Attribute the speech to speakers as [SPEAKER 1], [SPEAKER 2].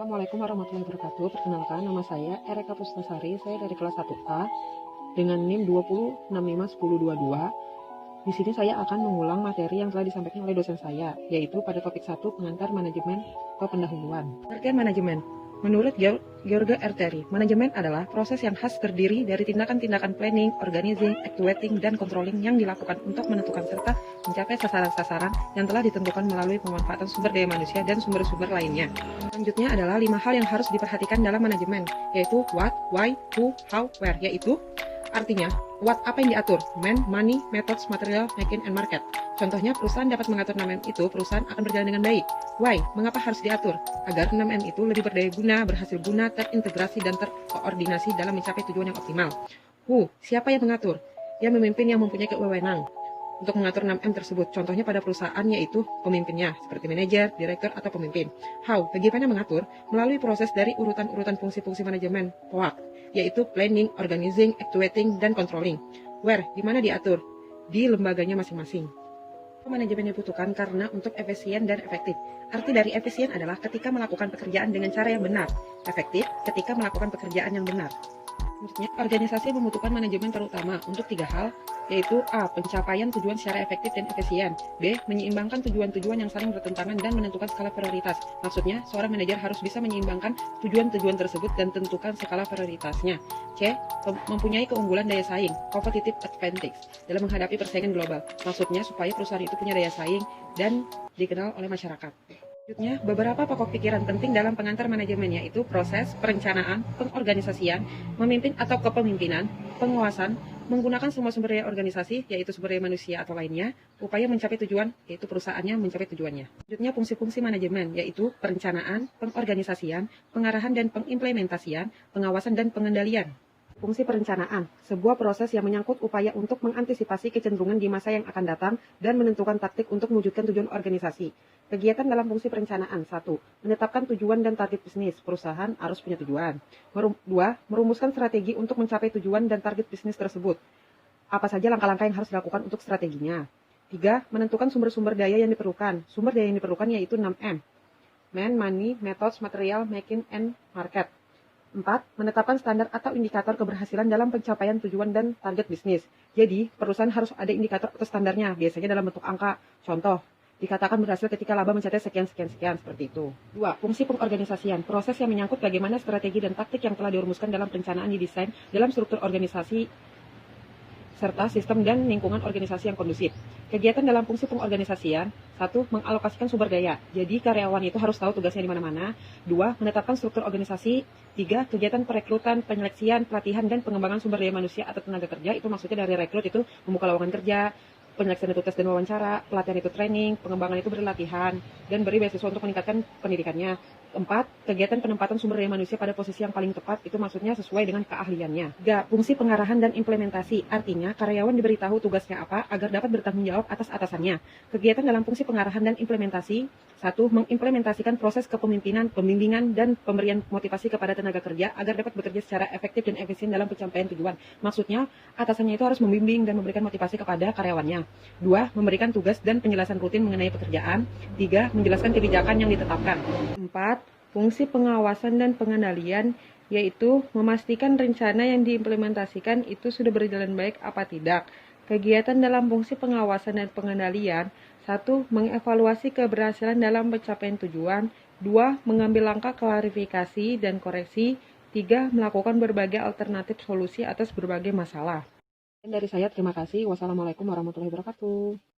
[SPEAKER 1] Assalamualaikum warahmatullahi wabarakatuh. Perkenalkan, nama saya Ereka Pustasari. Saya dari kelas 1A dengan NIM 20651022. Di sini saya akan mengulang materi yang telah disampaikan oleh dosen saya, yaitu pada topik 1 pengantar manajemen atau pendahuluan. Pengertian manajemen. Menurut George R. Terry, manajemen adalah proses yang khas terdiri dari tindakan-tindakan planning, organizing, actuating, dan controlling yang dilakukan untuk menentukan serta mencapai sasaran-sasaran yang telah ditentukan melalui pemanfaatan sumber daya manusia dan sumber-sumber lainnya. Selanjutnya adalah 5 hal yang harus diperhatikan dalam manajemen, yaitu what, why, who, how, where, yaitu artinya, what apa yang diatur, man, money, methods, material, making, and market. Contohnya, perusahaan dapat mengatur 6M itu, perusahaan akan berjalan dengan baik. Why? Mengapa harus diatur? Agar 6M itu lebih berdaya guna, berhasil guna, terintegrasi, dan terkoordinasi dalam mencapai tujuan yang optimal. Who? Siapa yang mengatur? Yang memimpin yang mempunyai kewenangan untuk mengatur 6M tersebut. Contohnya pada perusahaan yaitu pemimpinnya, seperti manajer, direktur, atau pemimpin. How? Bagaimana mengatur? Melalui proses dari urutan-urutan fungsi-fungsi manajemen, POAK, yaitu planning, organizing, actuating, dan controlling. Where? Di mana diatur? Di lembaganya masing-masing. Manajemen dibutuhkan karena untuk efisien dan efektif. Arti dari efisien adalah ketika melakukan pekerjaan dengan cara yang benar. Efektif ketika melakukan pekerjaan yang benar. Selanjutnya, organisasi membutuhkan manajemen terutama untuk 3 hal, yaitu A. Pencapaian tujuan secara efektif dan efisien. B. Menyeimbangkan tujuan-tujuan yang saling bertentangan dan menentukan skala prioritas. Maksudnya, seorang manajer harus bisa menyeimbangkan tujuan-tujuan tersebut dan tentukan skala prioritasnya. C. Mempunyai keunggulan daya saing, competitive advantage, dalam menghadapi persaingan global. Maksudnya, supaya perusahaan itu punya daya saing dan dikenal oleh masyarakat. Selanjutnya, beberapa pokok pikiran penting dalam pengantar manajemen yaitu proses, perencanaan, pengorganisasian, memimpin atau kepemimpinan, penguasaan, menggunakan semua sumber daya organisasi, yaitu sumber daya manusia atau lainnya, upaya mencapai tujuan, yaitu perusahaannya mencapai tujuannya. Selanjutnya, fungsi-fungsi manajemen, yaitu perencanaan, pengorganisasian, pengarahan dan pengimplementasian, pengawasan dan pengendalian. Fungsi perencanaan, sebuah proses yang menyangkut upaya untuk mengantisipasi kecenderungan di masa yang akan datang dan menentukan taktik untuk mewujudkan tujuan organisasi. Kegiatan dalam fungsi perencanaan. 1. Menetapkan tujuan dan target bisnis. Perusahaan harus punya tujuan. 2. Merumuskan strategi untuk mencapai tujuan dan target bisnis tersebut. Apa saja langkah-langkah yang harus dilakukan untuk strateginya. 3. Menentukan sumber-sumber daya yang diperlukan. Sumber daya yang diperlukan yaitu 6M. Man, money, methods, material, making, and market. 4. Menetapkan standar atau indikator keberhasilan dalam pencapaian tujuan dan target bisnis. Jadi, perusahaan harus ada indikator atau standarnya, biasanya dalam bentuk angka. Contoh, dikatakan berhasil ketika laba mencapai sekian-sekian-sekian, seperti itu. 2. Fungsi pengorganisasian, proses yang menyangkut bagaimana strategi dan taktik yang telah dirumuskan dalam perencanaan didesain dalam struktur organisasi serta sistem dan lingkungan organisasi yang kondusif. Kegiatan dalam fungsi pengorganisasian. 1. Mengalokasikan sumber daya. Jadi karyawan itu harus tahu tugasnya di mana-mana. 2. Menetapkan struktur organisasi. 3. Kegiatan perekrutan, penyeleksian, pelatihan, dan pengembangan sumber daya manusia atau tenaga kerja. Itu maksudnya dari rekrut itu membuka lowongan kerja, penyeleksian itu tes dan wawancara, pelatihan itu training, pengembangan itu berlatihan, dan beri beasiswa untuk meningkatkan pendidikannya. 4. Kegiatan penempatan sumber daya manusia pada posisi yang paling tepat, itu maksudnya sesuai dengan keahliannya. 3. Fungsi pengarahan dan implementasi, artinya karyawan diberitahu tugasnya apa agar dapat bertanggung jawab atas atasannya. Kegiatan dalam fungsi pengarahan dan implementasi. 1. Mengimplementasikan proses kepemimpinan, pembimbingan, dan pemberian motivasi kepada tenaga kerja agar dapat bekerja secara efektif dan efisien dalam pencapaian tujuan. Maksudnya, atasannya itu harus membimbing dan memberikan motivasi kepada karyawannya. 2. Memberikan tugas dan penjelasan rutin mengenai pekerjaan. 3. Menjelaskan kebijakan yang ditetapkan. 4. Fungsi pengawasan dan pengendalian, yaitu memastikan rencana yang diimplementasikan itu sudah berjalan baik apa tidak. Kegiatan dalam fungsi pengawasan dan pengendalian. 1. Mengevaluasi keberhasilan dalam pencapaian tujuan. 2. Mengambil langkah klarifikasi dan koreksi. 3. Melakukan berbagai alternatif solusi atas berbagai masalah. Dan dari saya, terima kasih. Wassalamualaikum warahmatullahi wabarakatuh.